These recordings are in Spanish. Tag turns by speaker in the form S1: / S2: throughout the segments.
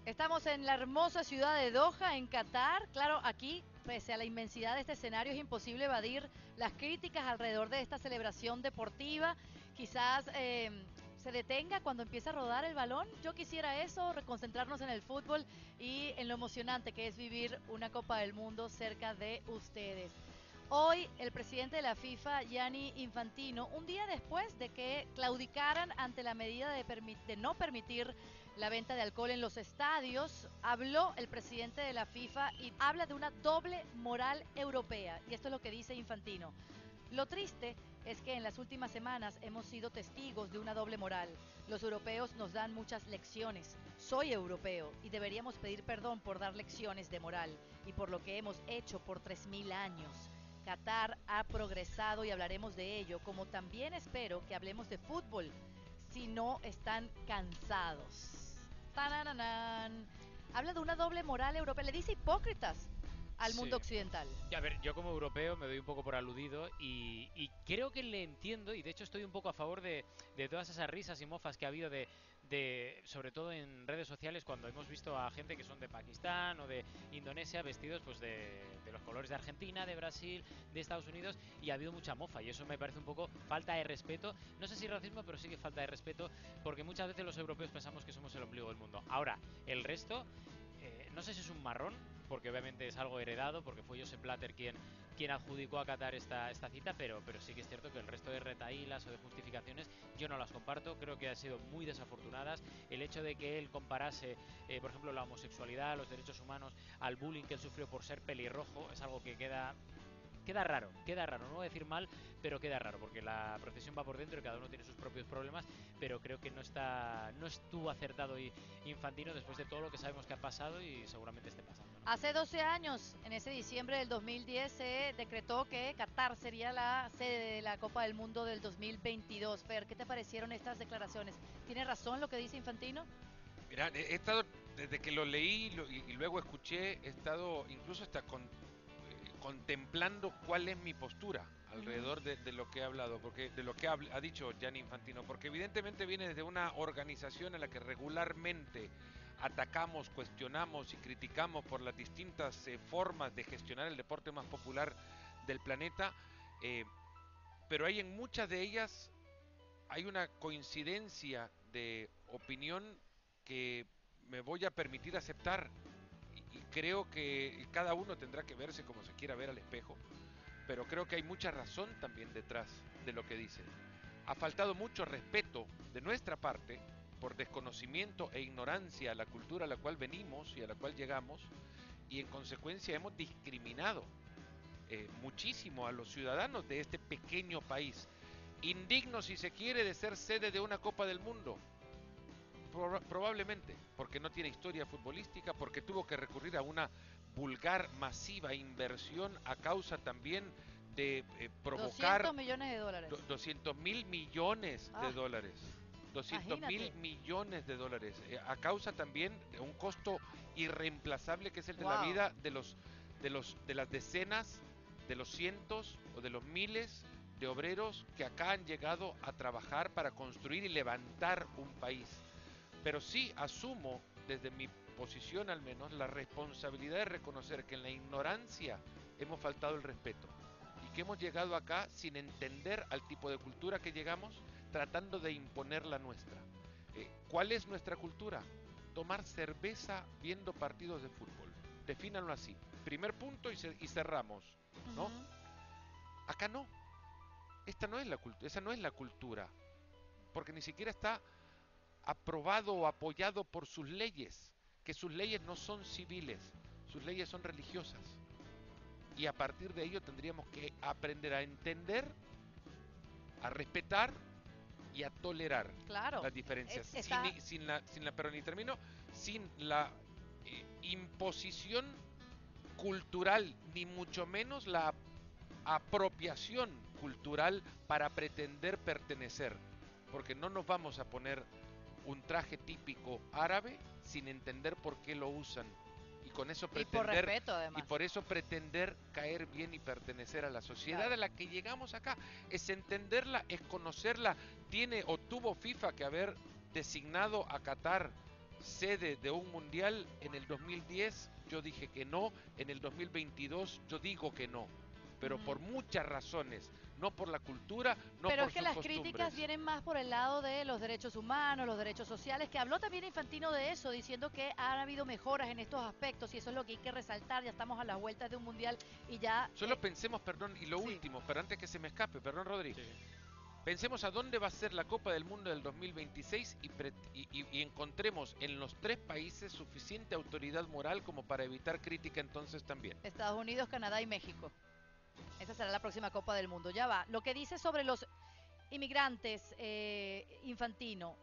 S1: Estamos en la hermosa ciudad de Doha, en Qatar. Claro, aquí, pese a la inmensidad de este escenario, es imposible evadir las críticas alrededor de esta celebración deportiva. Quizás se detenga cuando empieza a rodar el balón. Yo quisiera eso, reconcentrarnos en el fútbol y en lo emocionante que es vivir una Copa del Mundo cerca de ustedes. Hoy el presidente de la FIFA, Gianni Infantino, un día después de que claudicaran ante la medida de no permitir la venta de alcohol en los estadios, habló el presidente de la FIFA y habla de una doble moral europea. Y esto es lo que dice Infantino. Lo triste es que en las últimas semanas hemos sido testigos de una doble moral. Los europeos nos dan muchas lecciones. Soy europeo y deberíamos pedir perdón por dar lecciones de moral y por lo que hemos hecho por 3000 años. Qatar ha progresado y hablaremos de ello, como también espero que hablemos de fútbol, si no están cansados. ¡Tananán! Habla de una doble moral europea, le dice hipócritas al mundo
S2: Sí.
S1: occidental.
S2: Y a ver, yo como europeo me doy un poco por aludido y creo que le entiendo y de hecho estoy un poco a favor de todas esas risas y mofas que ha habido sobre todo en redes sociales cuando hemos visto a gente que son de Pakistán o de Indonesia vestidos pues de los colores de Argentina, de Brasil, de Estados Unidos y ha habido mucha mofa y eso me parece un poco falta de respeto, no sé si racismo pero sí que falta de respeto porque muchas veces los europeos pensamos que somos el ombligo del mundo. Ahora, el resto no sé si es un marrón, porque obviamente es algo heredado, porque fue Josep Blatter quien adjudicó a Qatar esta cita, pero sí que es cierto que el resto de retahílas o de justificaciones yo no las comparto, creo que han sido muy desafortunadas. El hecho de que él comparase, por ejemplo, la homosexualidad, los derechos humanos, al bullying que él sufrió por ser pelirrojo, es algo que queda raro, no voy a decir mal, pero queda raro, porque la procesión va por dentro y cada uno tiene sus propios problemas, pero creo que no estuvo acertado y Infantino después de todo lo que sabemos que ha pasado y seguramente esté pasando, ¿no?
S1: Hace 12 años, en ese diciembre del 2010, se decretó que Qatar sería la sede de la Copa del Mundo del 2022. Fer, ¿qué te parecieron estas declaraciones? ¿Tiene razón lo que dice Infantino?
S3: Mira, he estado, desde que lo leí y luego escuché, he estado incluso hasta contemplando cuál es mi postura
S1: Ujú.
S3: alrededor de lo que he hablado, porque de lo que ha dicho Gianni Infantino, porque evidentemente viene desde una organización en la que regularmente atacamos, cuestionamos y criticamos por las distintas formas de gestionar el deporte más popular del planeta, eh, pero hay en muchas de ellas hay una coincidencia de opinión que me voy a permitir aceptar y creo que cada uno tendrá que verse como se quiera ver al espejo, pero creo que hay mucha razón también detrás de lo que dice. Ha faltado mucho respeto de nuestra parte por desconocimiento e ignorancia a la cultura a la cual venimos y a la cual llegamos y en consecuencia hemos discriminado muchísimo a los ciudadanos de este pequeño país, indigno si se quiere de ser sede de una Copa del Mundo. Probablemente, porque no tiene historia futbolística, porque tuvo que recurrir a una vulgar, masiva inversión a causa también de
S1: 200
S3: provocar
S1: millones de dólares.
S3: 200 mil millones de
S1: Ah,
S3: dólares. 200 mil
S1: imagínate.
S3: millones de dólares, a causa también de un costo irreemplazable que es el de la
S1: Wow.
S3: vida de las decenas, de los cientos o de los miles de obreros que acá han llegado a trabajar para construir y levantar un país. Pero sí asumo, desde mi posición al menos, la responsabilidad de reconocer que en la ignorancia hemos faltado el respeto y que hemos llegado acá sin entender al tipo de cultura que llegamos, tratando de imponer la nuestra. ¿Cuál es nuestra cultura? Tomar cerveza viendo partidos de fútbol. Defínanlo así. Primer punto y cerramos, ¿no?
S1: Ujú.
S3: Acá no. Esta no es la cultura, esa no es la cultura, porque ni siquiera está aprobado o apoyado por sus leyes, que sus leyes no son civiles, sus leyes son religiosas. Y a partir de ello tendríamos que aprender a entender, a respetar y a tolerar
S1: Claro.
S3: las diferencias,
S1: Está.
S3: pero ni termino, sin la imposición cultural, ni mucho menos la apropiación cultural para pretender pertenecer, porque no nos vamos a poner un traje típico árabe sin entender por qué lo usan y con eso
S1: Y por
S3: pretender
S1: respeto,
S3: y
S1: además.
S3: por eso pretender caer bien y pertenecer a la sociedad
S1: Claro.
S3: a la que llegamos acá, es entenderla, es conocerla. Tiene o tuvo FIFA que haber designado a Qatar sede de un mundial en el 2010, yo dije que no, en el 2022 yo digo que no, pero por muchas razones, no por la cultura, no
S1: Pero
S3: por
S1: es que
S3: sus
S1: las
S3: costumbres.
S1: críticas vienen más por el lado de los derechos humanos, los derechos sociales, que habló también Infantino de eso, diciendo que han habido mejoras en estos aspectos y eso es lo que hay que resaltar. Ya estamos a las vueltas de un mundial y ya...
S3: Solo pensemos, perdón, y lo
S1: sí.
S3: último, pero antes que se me escape, perdón, Rodri.
S2: Sí.
S3: Pensemos a dónde va a ser la Copa del Mundo del 2026 y encontremos en los 3 países suficiente autoridad moral como para evitar crítica entonces también.
S1: Estados Unidos, Canadá y México. Esa será la próxima Copa del Mundo. Ya va. Lo que dice sobre los inmigrantes, Infantino.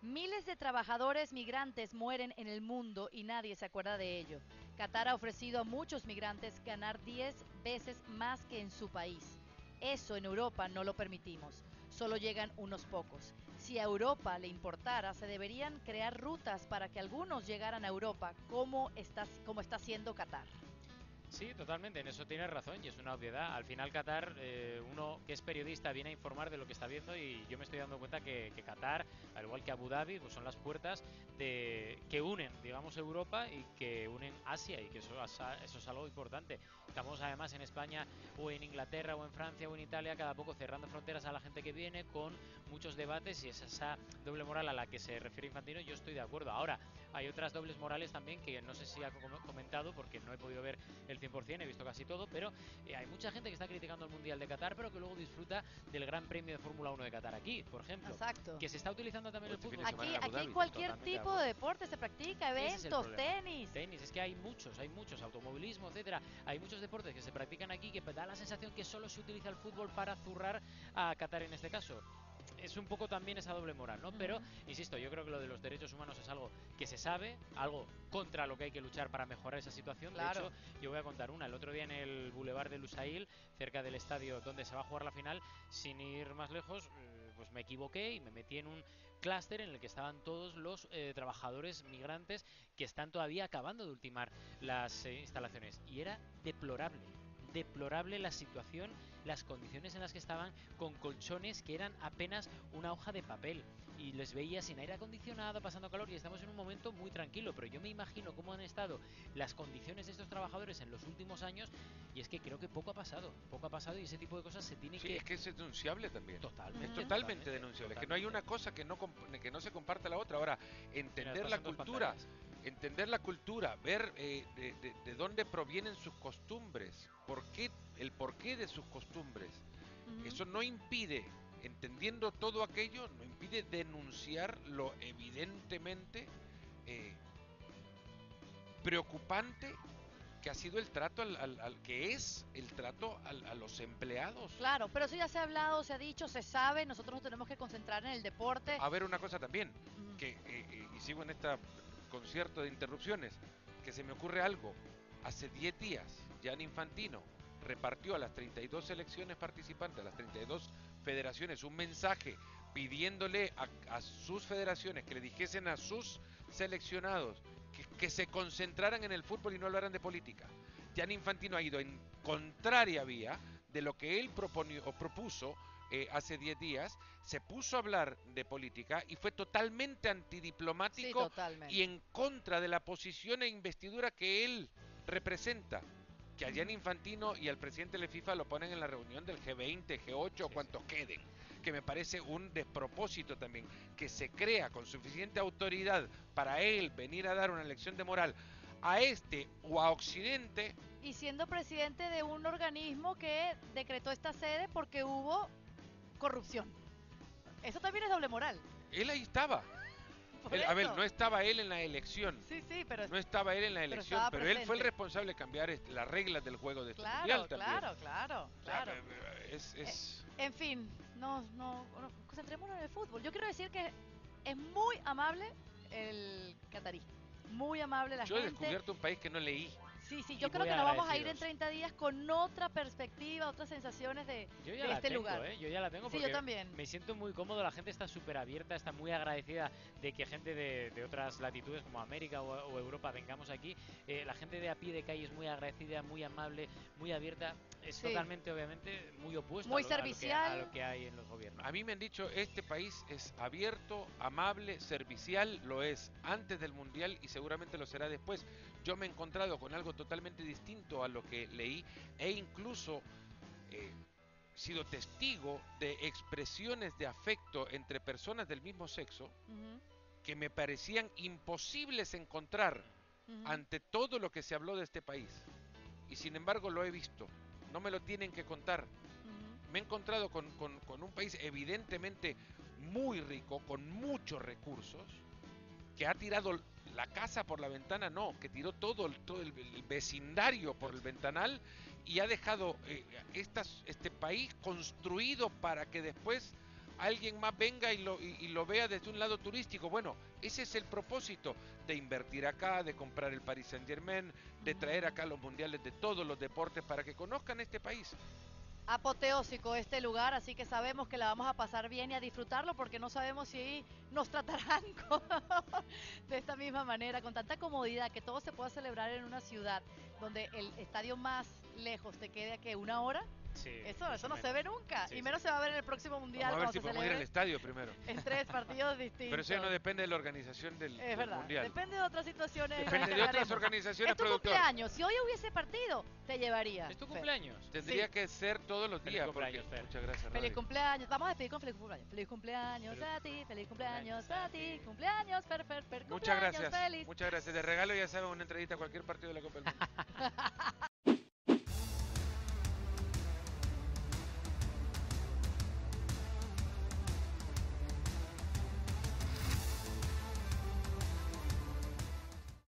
S1: Miles de trabajadores migrantes mueren en el mundo y nadie se acuerda de ello. Qatar ha ofrecido a muchos migrantes ganar 10 veces más que en su país. Eso en Europa no lo permitimos. Solo llegan unos pocos. Si a Europa le importara, se deberían crear rutas para que algunos llegaran a Europa, como está haciendo Qatar.
S2: Sí, totalmente, en eso tienes razón y es una obviedad. Al final Qatar, uno que es periodista viene a informar de lo que está viendo y yo me estoy dando cuenta que Qatar, al igual que Abu Dhabi, pues son las puertas que unen, digamos, Europa y que unen Asia y que eso es algo importante. Estamos además en España o en Inglaterra o en Francia o en Italia cada poco cerrando fronteras a la gente que viene con muchos debates y es esa doble moral a la que se refiere Infantino. Yo estoy de acuerdo. Ahora, hay otras dobles morales también que no sé si ha comentado porque no he podido ver el 100%, he visto casi todo, pero hay mucha gente que está criticando el Mundial de Qatar, pero que luego disfruta del Gran Premio de Fórmula 1 de Qatar aquí, por ejemplo.
S1: Exacto.
S2: Que se está utilizando también el
S3: Este fin de
S2: fútbol.
S3: semana en Abu
S1: Aquí
S3: Dhabi.
S1: cualquier
S2: Totalmente de
S1: tipo
S2: acuerdo.
S1: de deporte se practica,
S2: Ese es el
S1: eventos,
S2: problema.
S1: tenis.
S2: Es que hay muchos, automovilismo, etcétera. Hay muchos deportes que se practican aquí que da la sensación que solo se utiliza el fútbol para zurrar a Qatar en este caso. Es un poco también esa doble moral, ¿no? Pero, insisto, yo creo que lo de los derechos humanos es algo que se sabe, algo contra lo que hay que luchar para mejorar esa situación.
S1: Claro.
S2: De hecho, yo voy a contar una. El otro día en el Boulevard de Lusail, cerca del estadio donde se va a jugar la final, sin ir más lejos, pues me equivoqué y me metí en un clúster en el que estaban todos los trabajadores migrantes que están todavía acabando de ultimar las instalaciones. Y era deplorable la situación, las condiciones en las que estaban, con colchones que eran apenas una hoja de papel y les veía sin aire acondicionado, pasando calor, y estamos en un momento muy tranquilo, pero yo me imagino cómo han estado las condiciones de estos trabajadores en los últimos años y es que creo que poco ha pasado y ese tipo de cosas se tiene
S3: Sí, es que es denunciable también.
S2: Totalmente,
S3: Es totalmente denunciable. Es que no hay una cosa que no se comparta la otra. Ahora, entender la cultura, ver de dónde provienen sus costumbres, el porqué de sus costumbres. Eso no impide, entendiendo todo aquello, no impide denunciar lo evidentemente preocupante que ha sido el trato que es el trato a los empleados.
S1: Claro, pero eso ya se ha hablado, se ha dicho, se sabe, nosotros nos tenemos que concentrar en el deporte.
S3: A ver, una cosa también, que y sigo en este concierto de interrupciones, que se me ocurre algo. Hace 10 días, Gianni Infantino repartió a las 32 selecciones participantes, a las 32 federaciones, un mensaje pidiéndole a sus federaciones que le dijesen a sus seleccionados que se concentraran en el fútbol y no hablaran de política. Gianni Infantino ha ido en contraria vía de lo que él propuso hace 10 días, se puso a hablar de política y fue totalmente antidiplomático,
S1: sí, totalmente.
S3: y en contra de la posición e investidura que él representa. Que a Gianni Infantino y al presidente de la FIFA lo ponen en la reunión del G20, G8 o cuantos queden, que me parece un despropósito también, que se crea con suficiente autoridad para él venir a dar una lección de moral a este o a Occidente.
S1: Y siendo presidente de un organismo que decretó esta sede porque hubo corrupción. Eso también es doble moral.
S3: Él ahí estaba. A ver, no estaba él en la elección.
S1: Sí, pero
S3: no estaba él en la elección, pero él fue el responsable de cambiar las reglas del juego de este mundial también.
S1: Claro. En fin, no, concentrémonos en el fútbol. Yo quiero decir que es muy amable el catarí. Muy amable la gente.
S3: Yo he descubierto un país que no leí.
S1: Sí,
S2: y
S1: yo creo
S2: muy
S1: que nos vamos a ir en
S2: agradecidos.
S1: 30 días con otra perspectiva, otras sensaciones
S2: Yo ya
S1: de
S2: la
S1: este
S2: tengo,
S1: lugar.
S2: Yo ya la tengo
S1: Sí, yo
S2: porque
S1: también.
S2: me siento muy cómodo, la gente está súper abierta, está muy agradecida de que gente de otras latitudes como América o Europa vengamos aquí. La gente de a pie de calle es muy agradecida, muy amable, muy abierta. Es
S1: Sí,
S2: totalmente, obviamente, muy opuesto
S1: muy
S2: a
S1: servicial.
S2: lo que hay en los gobiernos.
S3: A mí me han dicho, este país es abierto, amable, servicial, lo es antes del Mundial y seguramente lo será después. Yo me he encontrado con algo totalmente distinto a lo que leí e incluso eh, sido testigo de expresiones de afecto entre personas del mismo sexo
S1: Ujú,
S3: que me parecían imposibles encontrar
S1: ujú,
S3: ante todo lo que se habló de este país. Y sin embargo lo he visto. No me lo tienen que contar.
S1: ujú,
S3: Me he encontrado con un país evidentemente muy rico, con muchos recursos, que ha tirado la casa por la ventana, no, que tiró todo el vecindario por el ventanal y ha dejado este país construido para que después alguien más venga y lo vea desde un lado turístico. Bueno, ese es el propósito de invertir acá, de comprar el Paris Saint-Germain, de traer
S1: ujú.
S3: acá los mundiales de todos los deportes para que conozcan este país.
S1: Apoteósico este lugar, así que sabemos que la vamos a pasar bien y a disfrutarlo porque no sabemos si nos tratarán de esta misma manera, con tanta comodidad, que todo se pueda celebrar en una ciudad donde el estadio más lejos te quede a que 1 hora.
S2: Sí,
S1: Eso
S2: incluso
S1: no se
S2: menos.
S1: ve nunca
S2: Sí,
S1: y
S2: sí.
S1: menos se va a ver en el próximo
S3: Vamos
S1: mundial
S3: a ver
S1: cuando
S3: si
S1: se
S3: podemos ir al
S1: celebre
S3: estadio primero.
S1: en 3 partidos
S3: Pero eso ya no
S1: distintos.
S3: depende de la organización
S1: Es
S3: del
S1: verdad,
S3: mundial.
S1: depende de otras situaciones y nos
S3: Depende de otras
S1: encargaremos.
S3: organizaciones,
S1: Es tu
S3: productor.
S1: cumpleaños, si hoy hubiese partido, te llevaría,
S2: ¿Es tu
S1: Fer.
S2: cumpleaños?
S3: Tendría
S1: Sí.
S3: que ser todos los
S2: Feliz
S3: días, porque...
S2: cumpleaños, Fer.
S3: Muchas gracias,
S1: Feliz
S3: Rodri.
S1: cumpleaños. Vamos a despedir con feliz cumpleaños. Feliz cumpleaños a ti. Cumpleaños, Fer,
S3: Muchas
S1: cumpleaños
S3: gracias.
S1: feliz.
S3: Muchas gracias. De regalo, ya saben, una entradita a cualquier partido de la Copa del Mundo.